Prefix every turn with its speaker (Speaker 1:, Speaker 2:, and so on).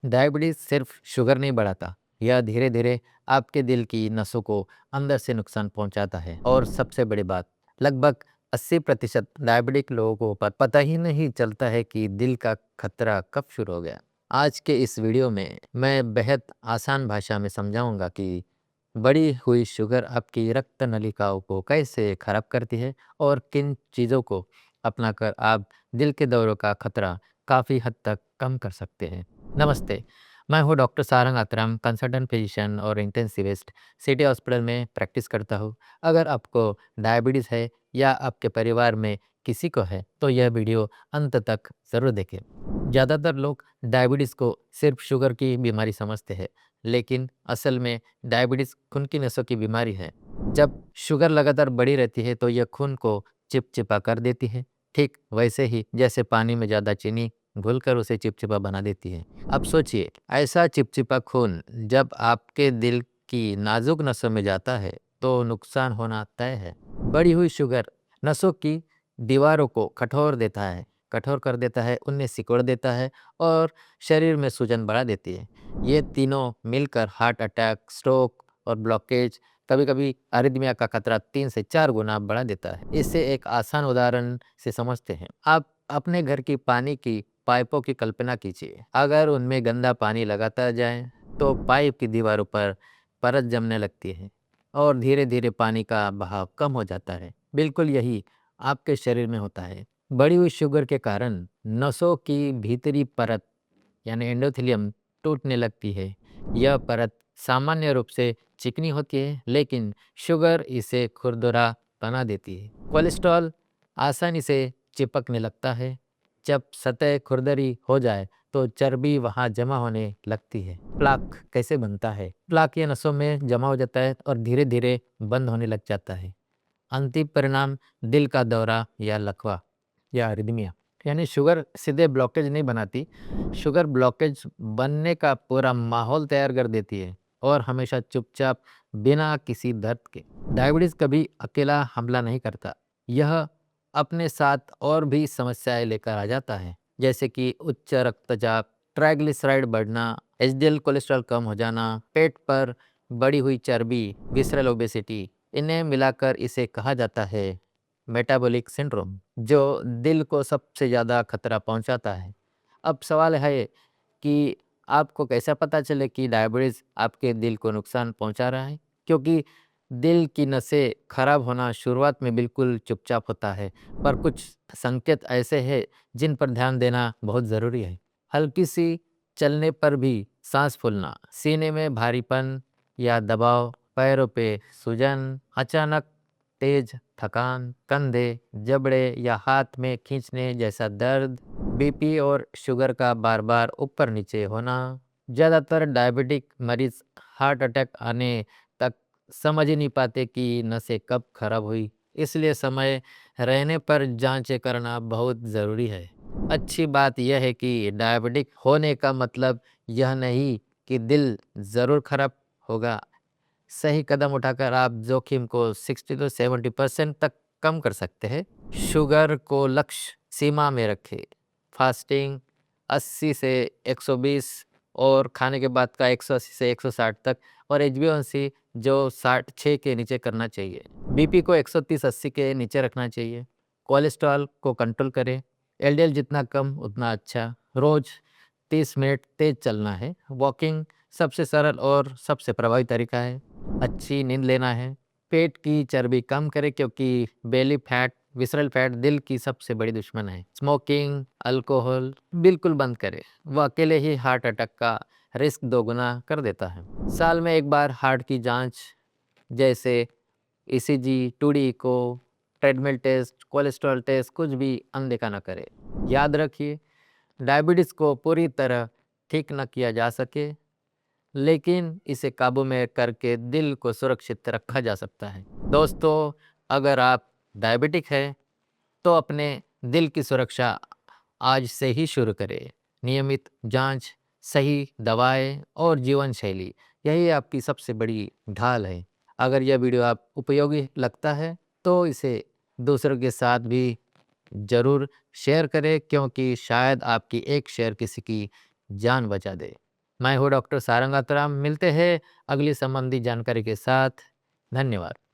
Speaker 1: Diabetes सिर्फ sugar नहीं बढ़ाता, यह धीरे-धीरे आपके दिल की नसों को अंदर से नुकसान पहुंचाता है। और सबसे बड़ी बात, लगभग 80% डायबिटिक लोगों को पता ही नहीं चलता है कि दिल का खतरा कब शुरू हो गया। आज के इस वीडियो में मैं बेहद आसान भाषा में समझाऊंगा कि बढ़ी हुई शुगर आपकी रक्त नलिकाओं को कैसे खराब करती है और किन चीज़ों को अपनाकर आप दिल के दौरों का खतरा काफ़ी हद तक कम कर सकते हैं। नमस्ते, मैं हूँ doctor Sarang Atram, consultant physician और इंटेंसिविस्ट, सिटी हॉस्पिटल में प्रैक्टिस करता हूँ। अगर आपको डायबिटीज़ है या आपके परिवार में किसी को है, तो यह वीडियो अंत तक ज़रूर देखें। ज़्यादातर लोग डायबिटीज़ को सिर्फ शुगर की बीमारी समझते हैं, लेकिन असल में डायबिटीज़ खून की नसों की बीमारी है। जब शुगर लगातार बढ़ी रहती है, तो यह खून को चिपचिपा कर देती है, ठीक वैसे ही जैसे पानी में ज़्यादा चीनी घुलकर उसे चिपचिपा बना देती है। अब सोचिए, ऐसा चिपचिपा खून जब आपके दिल की नाजुक नसों में जाता है, तो नुकसान होना तय है। बढ़ी हुई शुगर नसों की दीवारों को कठोर कर देता है, उन्हें सिकोड़ देता है और शरीर में सूजन बढ़ा देती है। ये तीनों मिलकर हार्ट अटैक, स्ट्रोक और ब्लॉकेज, कभी-कभी अरिथमिया का खतरा 3 से 4 गुना बढ़ा देता है। इसे एक आसान उदाहरण से समझते हैं। आप अपने घर की पानी की पाइपों की कल्पना कीजिए। अगर उनमें गंदा पानी लगातार जाए, तो पाइप की दीवारों पर परत जमने लगती है और धीरे-धीरे पानी का बहाव कम हो जाता है। बिल्कुल यही आपके शरीर में होता है। बढ़ी हुई शुगर के कारण नसों की भीतरी परत यानी एंडोथेलियम टूटने लगती है। यह परत सामान्य रूप से चिकनी होती है, लेकिन शुगर इसे खुरदुरा बना देती है। कोलेस्ट्रॉल आसानी से चिपकने लगता है। जब सतह खुरदरी हो जाए, तो चर्बी वहां जमा होने लगती है। प्लाक कैसे बनता है? प्लाक ये नसों में जमा हो जाता है और धीरे धीरे बंद होने लग जाता है। अंतिम परिणाम दिल का दौरा या लकवा या अरिदमिया। यानी शुगर सीधे ब्लॉकेज नहीं बनाती, शुगर ब्लॉकेज बनने का पूरा माहौल तैयार कर देती है और हमेशा चुपचाप बिना किसी दर्द के। डायबिटीज कभी अकेला हमला नहीं करता, यह अपने साथ और भी समस्याएं लेकर आ जाता है, जैसे कि उच्च रक्तचाप, ट्राइग्लिसराइड बढ़ना, एचडीएल कोलेस्ट्रॉल कम हो जाना, पेट पर बढ़ी हुई चर्बी, विसरल ओबेसिटी। इन्हें मिलाकर इसे कहा जाता है मेटाबॉलिक सिंड्रोम, जो दिल को सबसे ज़्यादा खतरा पहुंचाता है। अब सवाल है कि आपको कैसा पता चले कि डायबिटीज़ आपके दिल को नुकसान पहुंचा रहा है? क्योंकि दिल की नसें खराब होना शुरुआत में बिल्कुल चुपचाप होता है, पर कुछ संकेत ऐसे हैं जिन पर ध्यान देना बहुत ज़रूरी है। हल्की सी चलने पर भी सांस फूलना, सीने में भारीपन या दबाव, पैरों पे सूजन, अचानक तेज थकान, कंधे, जबड़े या हाथ में खींचने जैसा दर्द, बीपी और शुगर का बार बार ऊपर नीचे होना। ज़्यादातर डायबिटिक मरीज हार्ट अटैक आने तक समझ ही नहीं पाते कि नसें कब खराब हुई, इसलिए समय रहने पर जांचें करना बहुत ज़रूरी है। अच्छी बात यह है कि डायबिटिक होने का मतलब यह नहीं कि दिल ज़रूर खराब होगा। सही कदम उठाकर आप जोखिम को 60 to 70% तक कम कर सकते हैं। शुगर को लक्ष्य सीमा में रखें। फास्टिंग 80 से 120 और खाने के बाद का 180 से 160 तक, और HbA1c जो 66 के नीचे करना चाहिए। बीपी को 130-80 के नीचे रखना चाहिए। कोलेस्ट्रॉल को कंट्रोल करें। एलडीएल जितना कम उतना अच्छा। रोज 30 मिनट तेज चलना है। वॉकिंग सबसे सरल और सबसे प्रभावी तरीका है। अच्छी नींद लेना है। पेट की चर्बी कम करें, क्योंकि बेली फैट, विसरल फैट दिल की सबसे बड़ी दुश्मन है। स्मोकिंग, अल्कोहल बिल्कुल बंद करें, वह अकेले ही हार्ट अटैक का रिस्क दोगुना कर देता है। साल में एक बार हार्ट की जांच, जैसे ECG, 2D echo, treadmill test, cholesterol test, कुछ भी अनदेखा न करें। याद रखिए, डायबिटीज़ को पूरी तरह ठीक न किया जा सके, लेकिन इसे काबू में करके दिल को सुरक्षित रखा जा सकता है। दोस्तों, अगर आप डायबिटिक हैं, तो अपने दिल की सुरक्षा आज से ही शुरू करें। नियमित जांच, सही दवाएं और जीवन शैली, यही आपकी सबसे बड़ी ढाल है। अगर यह वीडियो आप उपयोगी लगता है, तो इसे दूसरों के साथ भी ज़रूर शेयर करें, क्योंकि शायद आपकी एक शेयर किसी की जान बचा दे। मैं हूँ डॉक्टर सारंग आतराम। मिलते हैं अगली संबंधी जानकारी के साथ। धन्यवाद।